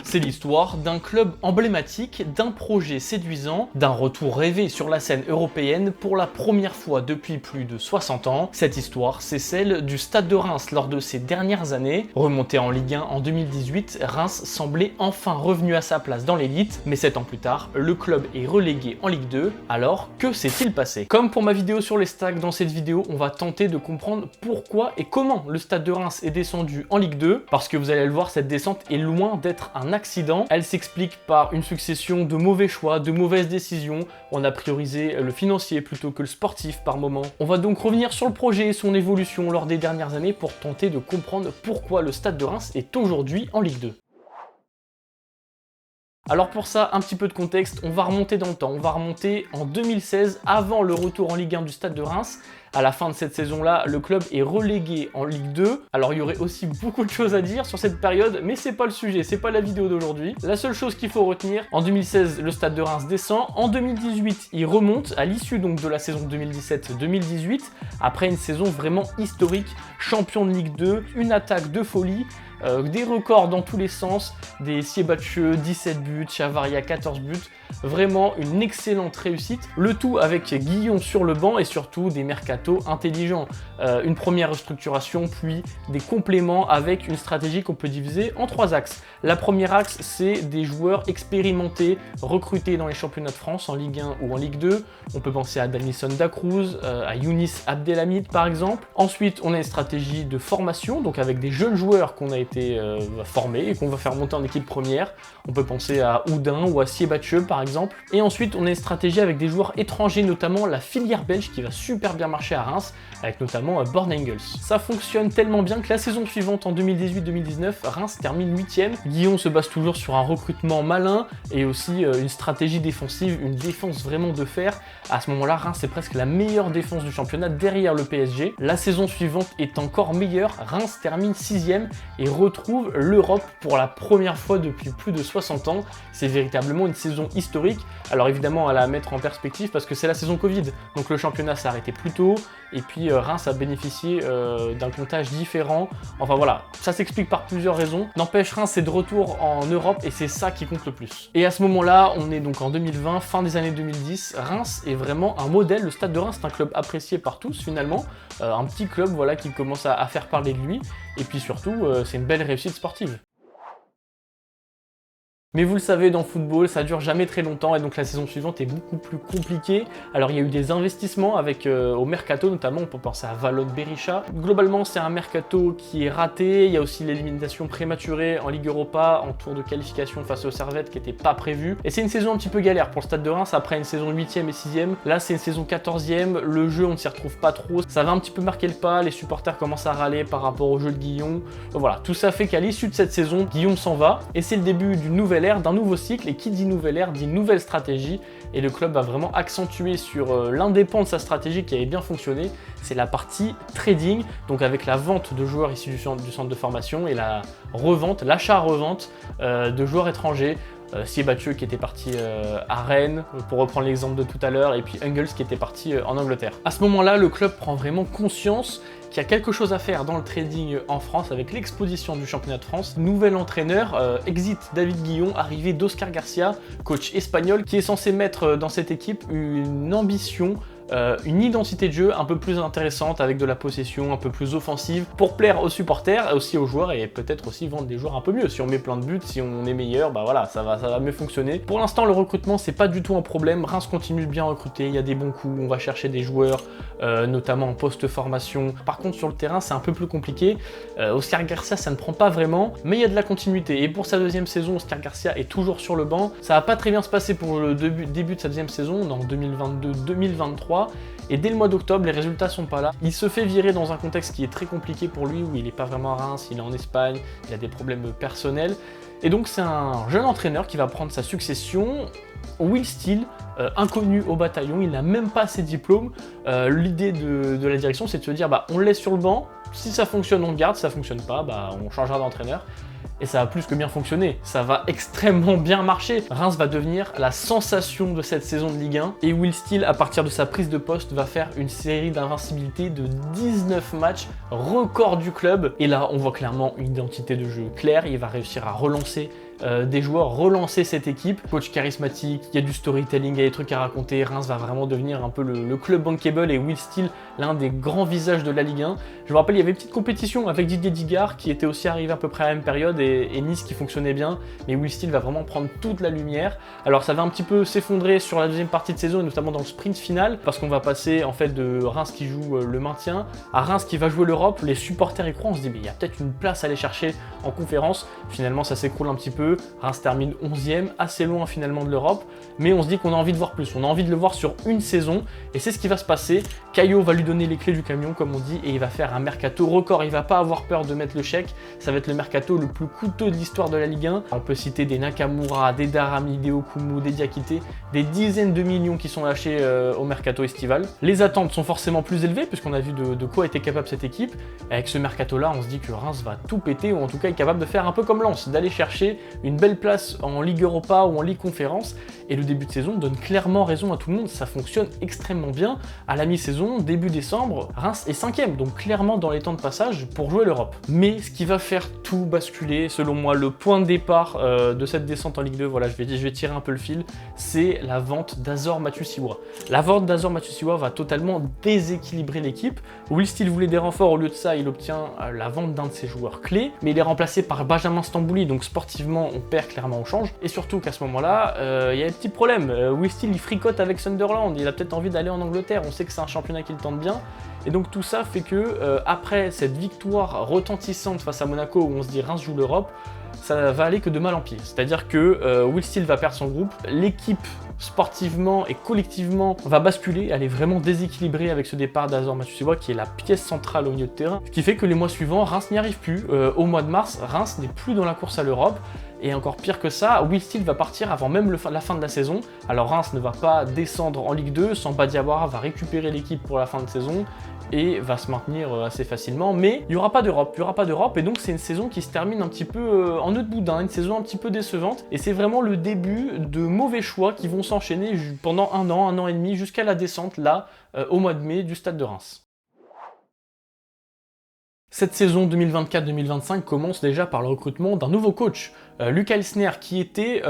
C'est l'histoire d'un club emblématique, d'un projet séduisant, d'un retour rêvé sur la scène européenne pour la première fois depuis plus de 60 ans. Cette histoire, c'est celle du Stade de Reims lors de ces dernières années. Remonté en Ligue 1 en 2018, Reims semblait enfin revenu à sa place dans l'élite, mais 7 ans plus tard, le club est relégué en Ligue 2. Alors, que s'est-il passé? Comme pour ma vidéo sur les stacks, dans cette vidéo, on va tenter de comprendre pourquoi et comment le Stade de Reims est descendu en Ligue 2, parce que vous allez le voir, cette descente est loin d'être un accident. Elle s'explique par une succession de mauvais choix, de mauvaises décisions. On a priorisé le financier plutôt que le sportif par moment. On va donc revenir sur le projet et son évolution lors des dernières années pour tenter de comprendre pourquoi le Stade de Reims est aujourd'hui en Ligue 2. Alors pour ça, un petit peu de contexte, on va remonter dans le temps, on va remonter en 2016, avant le retour en Ligue 1 du Stade de Reims. À la fin de cette saison-là, le club est relégué en Ligue 2. Alors il y aurait aussi beaucoup de choses à dire sur cette période, mais c'est pas le sujet, c'est pas la vidéo d'aujourd'hui. La seule chose qu'il faut retenir, en 2016, le Stade de Reims descend. En 2018, il remonte à l'issue donc de la saison 2017-2018, après une saison vraiment historique, champion de Ligue 2, une attaque de folie. Des records dans tous les sens, des Siebatcheux, 17 buts, Chavaria 14 buts, vraiment une excellente réussite, le tout avec Guillon sur le banc et surtout des mercatos intelligents. Une première restructuration puis des compléments avec une stratégie qu'on peut diviser en 3 axes. La première axe, c'est des joueurs expérimentés, recrutés dans les championnats de France en Ligue 1 ou en Ligue 2. On peut penser à Danilson Dacruz, à Younis Abdelhamid par exemple. Ensuite, on a une stratégie de formation, donc avec des jeunes joueurs qu'on a été formés et qu'on va faire monter en équipe première. On peut penser à Oudin ou à Siebatcheux par exemple. Et ensuite, on a une stratégie avec des joueurs étrangers, notamment la filière belge qui va super bien marcher à Reims, avec notamment Born Engels. Ça fonctionne tellement bien que la saison suivante, en 2018-2019, Reims termine 8ème. Guillon se base toujours sur un recrutement malin et aussi une stratégie défensive, une défense vraiment de fer. À ce moment-là, Reims est presque la meilleure défense du championnat derrière le PSG. La saison suivante est encore meilleure. Reims termine 6ème et retrouve l'Europe pour la première fois depuis plus de 60 ans. C'est véritablement une saison historique. Alors évidemment, à la mettre en perspective parce que c'est la saison Covid. Donc le championnat s'est arrêté plus tôt et puis Reims a bénéficié d'un comptage différent. Enfin voilà, ça s'explique par plusieurs raisons. N'empêche, Reims est de retour en Europe et c'est ça qui compte le plus. Et à ce moment-là, on est donc en 2020, fin des années 2010. Reims est vraiment un modèle. Le Stade de Reims est un club apprécié par tous finalement. Un petit club voilà, qui commence à faire parler de lui. Et puis surtout, c'est une belle réussite sportive. Mais vous le savez, dans le football, ça dure jamais très longtemps et donc la saison suivante est beaucoup plus compliquée. Alors il y a eu des investissements avec au mercato notamment, on peut penser à Valon Berisha. Globalement, c'est un mercato qui est raté. Il y a aussi l'élimination prématurée en Ligue Europa en tour de qualification face aux Servette qui n'était pas prévue. Et c'est une saison un petit peu galère pour le Stade de Reims après une saison 8ème et 6ème. Là, c'est une saison 14ème. Le jeu, on ne s'y retrouve pas trop. Ça va un petit peu marquer le pas. Les supporters commencent à râler par rapport au jeu de Guillon. Voilà, tout ça fait qu'à l'issue de cette saison, Guillon s'en va et c'est le début d'une nouvelle ère, d'un nouveau cycle, et qui dit nouvelle ère dit nouvelle stratégie, et le club va vraiment accentuer sur l'un des pans de sa stratégie qui avait bien fonctionné, c'est la partie trading, donc avec la vente de joueurs issus du centre de formation et la revente, l'achat-revente de joueurs étrangers. Siebatcheux qui était parti à Rennes, pour reprendre l'exemple de tout à l'heure, et puis Engels qui était parti en Angleterre. À ce moment-là, le club prend vraiment conscience qu'il y a quelque chose à faire dans le trading en France avec l'exposition du championnat de France. Nouvel entraîneur, exit David Guillon, arrivée d'Oscar Garcia, coach espagnol, qui est censé mettre dans cette équipe une ambition, une identité de jeu un peu plus intéressante avec de la possession un peu plus offensive pour plaire aux supporters, aussi aux joueurs et peut-être aussi vendre des joueurs un peu mieux. Si on met plein de buts, si on est meilleur, bah voilà, ça va mieux fonctionner. Pour l'instant, le recrutement, c'est pas du tout un problème. Reims continue de bien recruter, il y a des bons coups, on va chercher des joueurs, notamment en post-formation. Par contre, sur le terrain, c'est un peu plus compliqué. Oscar Garcia, ça ne prend pas vraiment, mais il y a de la continuité. Et pour sa deuxième saison, Oscar Garcia est toujours sur le banc. Ça va pas très bien se passer pour le début de sa deuxième saison, en 2022-2023. Et dès le mois d'octobre, les résultats sont pas là. Il se fait virer dans un contexte qui est très compliqué pour lui, où il n'est pas vraiment à Reims, il est en Espagne, il a des problèmes personnels. Et donc c'est un jeune entraîneur qui va prendre sa succession, Will Steele, inconnu au bataillon, il n'a même pas ses diplômes. L'idée de la direction, c'est de se dire, bah, on le laisse sur le banc, si ça fonctionne, on le garde, si ça fonctionne pas, bah, on changera d'entraîneur. Et ça va plus que bien fonctionner, ça va extrêmement bien marcher. Reims va devenir la sensation de cette saison de Ligue 1 et Will Steele, à partir de sa prise de poste, va faire une série d'invincibilité de 19 matchs, record du club. Et là, on voit clairement une identité de jeu claire, il va réussir à relancer des joueurs, relancer cette équipe. Coach charismatique, il y a du storytelling, il y a des trucs à raconter. Reims va vraiment devenir un peu le club bankable et Will Steele, l'un des grands visages de la Ligue 1. Je me rappelle, il y avait une petite compétition avec Didier Digard qui était aussi arrivé à peu près à la même période et Nice qui fonctionnait bien, mais Will Steele va vraiment prendre toute la lumière. Alors ça va un petit peu s'effondrer sur la deuxième partie de saison et notamment dans le sprint final parce qu'on va passer en fait de Reims qui joue le maintien à Reims qui va jouer l'Europe. Les supporters y croient, on se dit mais il y a peut-être une place à aller chercher en conférence. Finalement ça s'écroule un petit peu, Reims termine 11e, assez loin finalement de l'Europe, mais on se dit qu'on a envie de voir plus, on a envie de le voir sur une saison et c'est ce qui va se passer. Caillot va lui donner les clés du camion comme on dit et il va faire un mercato record, il va pas avoir peur de mettre le chèque, ça va être le mercato le plus coûteux de l'histoire de la Ligue 1. On peut citer des Nakamura, des Darami, des Okumu, des Diakité, des dizaines de millions qui sont lâchés au mercato estival. Les attentes sont forcément plus élevées puisqu'on a vu de quoi était capable cette équipe. Et avec ce mercato là on se dit que Reims va tout péter ou en tout cas est capable de faire un peu comme Lens, d'aller chercher une belle place en Ligue Europa ou en Ligue Conférence et le début de saison donne clairement raison à tout le monde, ça fonctionne extrêmement bien. À la mi-saison, début décembre, Reims est 5e, donc clairement dans les temps de passage pour jouer l'Europe. Mais ce qui va faire tout basculer, selon moi, le point de départ de cette descente en Ligue 2, voilà, je vais tirer un peu le fil, c'est la vente d'Azor Matusiwa. La vente d'Azor Matusiwa va totalement déséquilibrer l'équipe. Will Steele voulait des renforts, au lieu de ça, il obtient la vente d'un de ses joueurs clés, mais il est remplacé par Benjamin Stambouli, donc sportivement, on perd, clairement on change. Et surtout qu'à ce moment-là, il y a un petit problème. Will Steele, il fricote avec Sunderland, il a peut-être envie d'aller en Angleterre, on sait que c'est un championnat qui le tente bien. Et donc tout ça fait que, après cette victoire retentissante face à Monaco, où on se dit Reims joue l'Europe, ça va aller que de mal en pire. C'est-à-dire que Will Steele va perdre son groupe, l'équipe sportivement et collectivement va basculer, elle est vraiment déséquilibrée avec ce départ d'Azor Matusiwa qui est la pièce centrale au milieu de terrain. Ce qui fait que les mois suivants, Reims n'y arrive plus. Au mois de mars, Reims n'est plus dans la course à l'Europe. Et encore pire que ça, Will Steele va partir avant même la fin de la saison. Alors Reims ne va pas descendre en Ligue 2, Samba Diawara va récupérer l'équipe pour la fin de saison et va se maintenir assez facilement, mais il n'y aura pas d'Europe, et donc c'est une saison qui se termine un petit peu en nœud de boudin, une saison un petit peu décevante, et c'est vraiment le début de mauvais choix qui vont s'enchaîner pendant un an et demi, jusqu'à la descente, là, au mois de mai, du stade de Reims. Cette saison 2024-2025 commence déjà par le recrutement d'un nouveau coach, Luc Elsner, qui était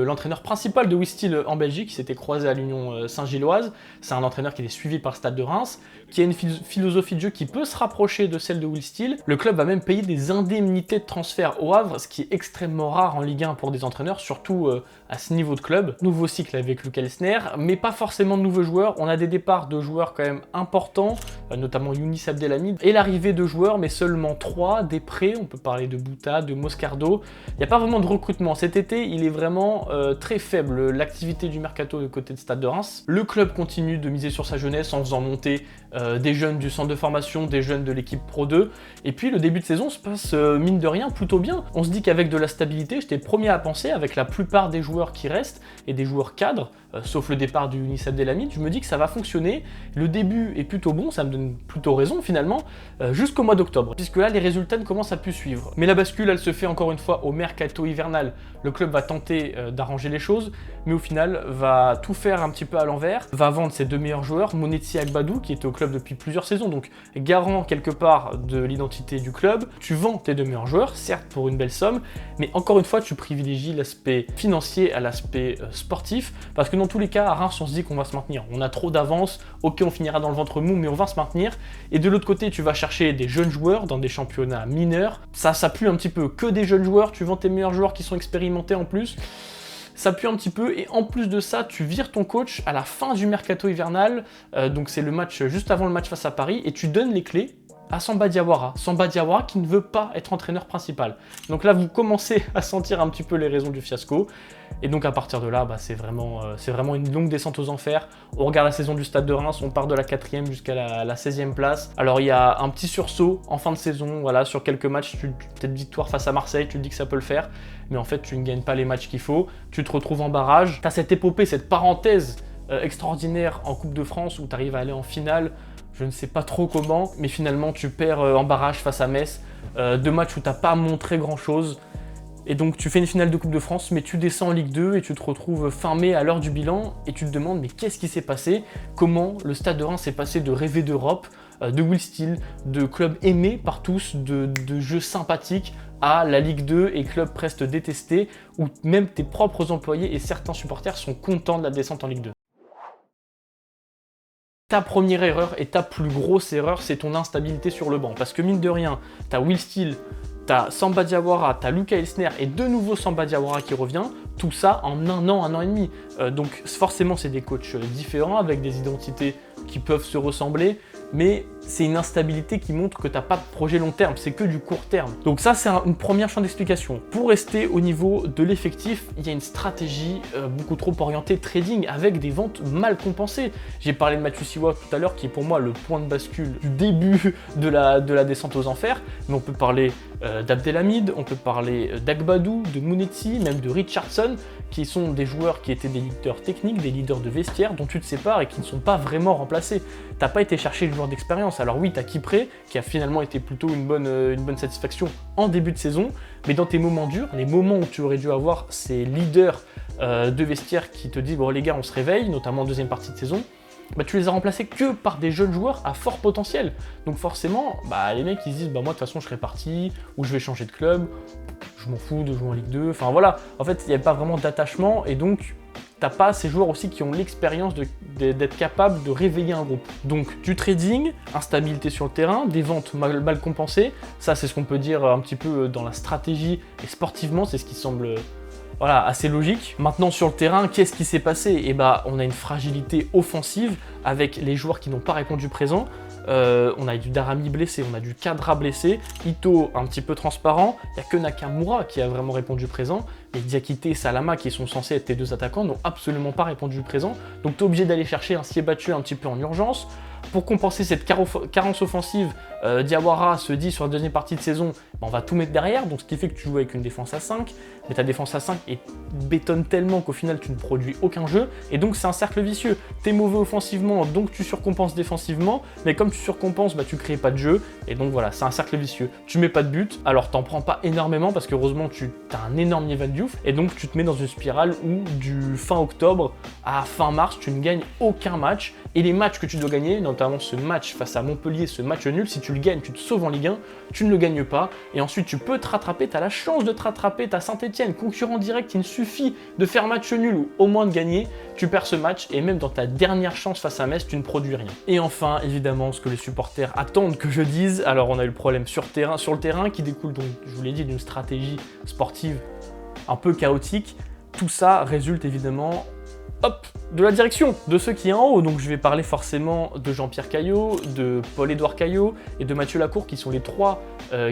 l'entraîneur principal de Will Steele en Belgique, qui s'était croisé à l'Union Saint-Gilloise. C'est un entraîneur qui était suivi par le Stade de Reims, qui a une philosophie de jeu qui peut se rapprocher de celle de Will Steele. Le club va même payer des indemnités de transfert au Havre, ce qui est extrêmement rare en Ligue 1 pour des entraîneurs, surtout à ce niveau de club. Nouveau cycle avec Luc Elsner, mais pas forcément de nouveaux joueurs. On a des départs de joueurs quand même importants, notamment Younis Abdelhamid, et l'arrivée de joueurs, mais seulement 3, des prêts. On peut parler de Bouta, de Moscardo. Il n'y a pas vraiment de recrutement. Cet été, il est vraiment très faible, l'activité du mercato du côté de Stade de Reims. Le club continue de miser sur sa jeunesse en faisant monter des jeunes du centre de formation, des jeunes de l'équipe Pro 2. Et puis le début de saison se passe, mine de rien, plutôt bien. On se dit qu'avec de la stabilité, j'étais le premier à penser, avec la plupart des joueurs qui restent, et des joueurs cadres, sauf le départ du Younis Abdelhamid, je me dis que ça va fonctionner. Le début est plutôt bon, ça me donne plutôt raison finalement, jusqu'au mois d'octobre, puisque là les résultats ne commencent à plus suivre. Mais la bascule, elle se fait encore une fois au mercato hivernal. Le club va tenter d'arranger les choses, mais au final va tout faire un petit peu à l'envers, va vendre ses deux meilleurs joueurs, Monetti et Agbadou, qui était au club depuis plusieurs saisons, donc garant quelque part de l'identité du club. Tu vends tes deux meilleurs joueurs, certes pour une belle somme, mais encore une fois tu privilégies l'aspect financier à l'aspect sportif, parce que dans tous les cas à Reims on se dit qu'on va se maintenir, on a trop d'avance, ok on finira dans le ventre mou mais on va se maintenir. Et de l'autre côté tu vas chercher des jeunes joueurs dans des championnats mineurs, ça pue un petit peu, que des jeunes joueurs, tu vends tes meilleurs joueurs qui sont expérimentés en plus, ça pue un petit peu. Et en plus de ça, tu vires ton coach à la fin du mercato hivernal, donc c'est le match juste avant le match face à Paris, et tu donnes les clés à Samba Diawara. Samba Diawara qui ne veut pas être entraîneur principal. Donc là, vous commencez à sentir un petit peu les raisons du fiasco. Et donc à partir de là, c'est vraiment une longue descente aux enfers. On regarde la saison du Stade de Reims, on part de la 4e jusqu'à la 16e place. Alors il y a un petit sursaut en fin de saison, voilà, sur quelques matchs, peut-être victoire face à Marseille, tu te dis que ça peut le faire. Mais en fait, tu ne gagnes pas les matchs qu'il faut. Tu te retrouves en barrage. Tu as cette épopée, cette parenthèse extraordinaire en Coupe de France où tu arrives à aller en finale. Je ne sais pas trop comment, mais finalement tu perds en barrage face à Metz. Deux matchs où tu n'as pas montré grand-chose. Et donc tu fais une finale de Coupe de France, mais tu descends en Ligue 2 et tu te retrouves fin mai à l'heure du bilan et tu te demandes mais qu'est-ce qui s'est passé? Comment le Stade de Reims s'est passé de rêver d'Europe, de Will Steele, de club aimé par tous, de jeux sympathiques, à la Ligue 2 et club presque détesté, où même tes propres employés et certains supporters sont contents de la descente en Ligue 2. Ta première erreur et ta plus grosse erreur, c'est ton instabilité sur le banc. Parce que mine de rien, t'as Will Steele, t'as Samba Diawara, t'as Luca Elsner et de nouveau Samba Diawara qui revient. Tout ça en un an et demi. Donc forcément, c'est des coachs différents avec des identités qui peuvent se ressembler. Mais c'est une instabilité qui montre que tu n'as pas de projet long terme, c'est que du court terme. Donc ça, c'est une première champ d'explication. Pour rester au niveau de l'effectif, il y a une stratégie beaucoup trop orientée trading avec des ventes mal compensées. J'ai parlé de Mathieu Siwa tout à l'heure, qui est pour moi le point de bascule du début de la descente aux enfers. Mais on peut parler d'Abdelhamid, on peut parler d'Agbadou, de Mounetzi, même de Richardson, qui sont des joueurs qui étaient des leaders techniques, des leaders de vestiaire, dont tu te sépares et qui ne sont pas vraiment remplacés. T'as pas été chercher le joueur d'expérience. Alors oui, t'as Kipré, qui a finalement été plutôt une bonne satisfaction en début de saison, mais dans tes moments durs, les moments où tu aurais dû avoir ces leaders de vestiaire qui te disent « bon les gars, on se réveille », notamment en deuxième partie de saison, bah, tu les as remplacés que par des jeunes joueurs à fort potentiel. Donc forcément, bah, les mecs ils se disent bah, « moi de toute façon je serai parti, ou je vais changer de club, je m'en fous de jouer en Ligue 2 », enfin voilà. En fait, il n'y a pas vraiment d'attachement, et donc t'as pas ces joueurs aussi qui ont l'expérience d'être capables de réveiller un groupe. Donc du trading, instabilité sur le terrain, des ventes mal compensées, ça c'est ce qu'on peut dire un petit peu dans la stratégie, et sportivement c'est ce qui semble voilà, assez logique. Maintenant sur le terrain, qu'est-ce qui s'est passé? Eh bah, on a une fragilité offensive avec les joueurs qui n'ont pas répondu présent. On a du Darami blessé, on a du Kadra blessé, Ito un petit peu transparent, il n'y a que Nakamura qui a vraiment répondu présent, mais Diakité et Salama, qui sont censés être tes deux attaquants, n'ont absolument pas répondu présent. Donc tu es obligé d'aller chercher un Siebatcheu un petit peu en urgence. Pour compenser cette carence offensive, Diawara se dit sur la deuxième partie de saison, bah, on va tout mettre derrière, donc ce qui fait que tu joues avec une défense à 5, mais ta défense à 5 bétonne tellement qu'au final tu ne produis aucun jeu, et donc c'est un cercle vicieux. T'es mauvais offensivement, donc tu surcompenses défensivement, mais comme tu surcompenses, bah, tu crées pas de jeu, et donc voilà, c'est un cercle vicieux. Tu mets pas de but, alors t'en prends pas énormément, parce qu'heureusement tu as un énorme Yvan Diouf, et donc tu te mets dans une spirale où du fin octobre à fin mars, tu ne gagnes aucun match, et les matchs que tu dois gagner, notamment ce match face à Montpellier, ce match nul, si tu le gagnes, tu te sauves en Ligue 1, tu ne le gagnes pas, et ensuite tu peux te rattraper, tu as la chance de te rattraper, tu as Saint-Etienne, concurrent direct, il suffit de faire match nul ou au moins de gagner, tu perds ce match, et même dans ta dernière chance face à Metz, tu ne produis rien. Et enfin, évidemment, ce que les supporters attendent que je dise, alors on a eu le problème sur le terrain qui découle donc, je vous l'ai dit, d'une stratégie sportive un peu chaotique. Tout ça résulte évidemment de la direction, de ceux qui est en haut. Donc je vais parler forcément de Jean-Pierre Caillot, de Paul-Édouard Caillot et de Mathieu Lacour, qui sont les trois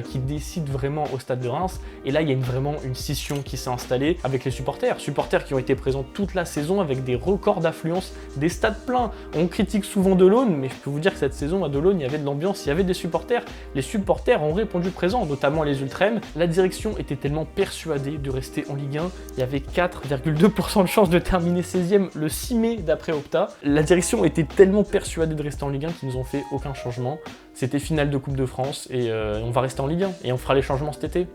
qui décident vraiment au stade de Reims. Et là, il y a vraiment une scission qui s'est installée avec les supporters. Supporters qui ont été présents toute la saison avec des records d'affluence, des stades pleins. On critique souvent Delaune, mais je peux vous dire que cette saison à Delaune, il y avait de l'ambiance, il y avait des supporters. Les supporters ont répondu présent, notamment les Ultrêmes. La direction était tellement persuadée de rester en Ligue 1. Il y avait 4,2% de chance de terminer 16e le 6 mai d'après Opta. La direction était tellement persuadée de rester en Ligue 1 qu'ils nous ont fait aucun changement. C'était finale de Coupe de France et on va rester en Ligue 1 et on fera les changements cet été.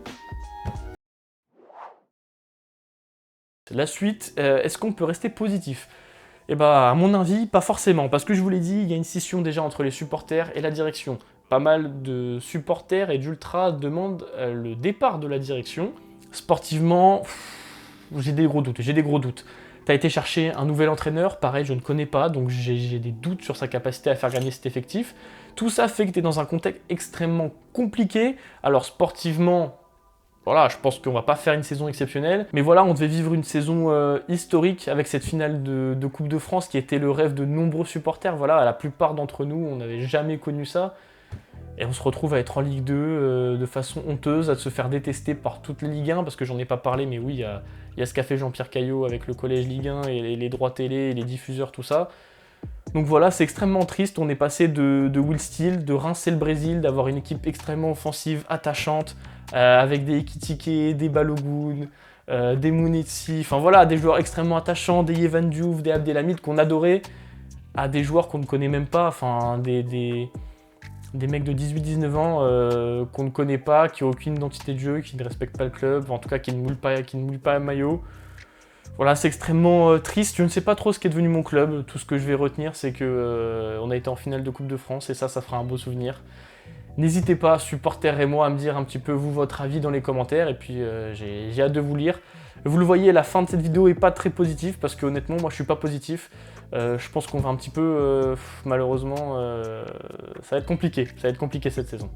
La suite, est-ce qu'on peut rester positif? Eh bah, à mon avis, pas forcément, parce que je vous l'ai dit, il y a une scission déjà entre les supporters et la direction. Pas mal de supporters et d'ultras demandent le départ de la direction. Sportivement, j'ai des gros doutes. T'as été chercher un nouvel entraîneur, pareil, je ne connais pas, donc j'ai des doutes sur sa capacité à faire gagner cet effectif. Tout ça fait que tu es dans un contexte extrêmement compliqué. Alors sportivement, voilà, je pense qu'on va pas faire une saison exceptionnelle, mais voilà, on devait vivre une saison historique avec cette finale de Coupe de France qui était le rêve de nombreux supporters. Voilà, la plupart d'entre nous, on n'avait jamais connu ça. Et on se retrouve à être en Ligue 2 de façon honteuse, à se faire détester par toute la Ligue 1, parce que j'en ai pas parlé, mais oui, il y a ce qu'a fait Jean-Pierre Caillot avec le collège Ligue 1 et les droits télé, et les diffuseurs, tout ça. Donc voilà, c'est extrêmement triste, on est passé de Will Steele, de rincer le Brésil, d'avoir une équipe extrêmement offensive, attachante, avec des Ekitike, des Balogun, des Mounetzi, enfin voilà, des joueurs extrêmement attachants, des Yvan Diouf, des Abdelhamid qu'on adorait, à des joueurs qu'on ne connaît même pas, enfin des mecs de 18-19 ans qu'on ne connaît pas, qui n'ont aucune identité de jeu, qui ne respectent pas le club, en tout cas qui ne moulent pas un maillot. Voilà, c'est extrêmement triste. Je ne sais pas trop ce qu'est devenu mon club. Tout ce que je vais retenir, c'est qu'on a été en finale de Coupe de France et ça fera un beau souvenir. N'hésitez pas, supporters et moi, à me dire un petit peu vous votre avis dans les commentaires et puis j'ai hâte de vous lire. Vous le voyez, la fin de cette vidéo est pas très positive parce que honnêtement moi je suis pas positif. Je pense qu'on va un petit peu, malheureusement, ça va être compliqué cette saison.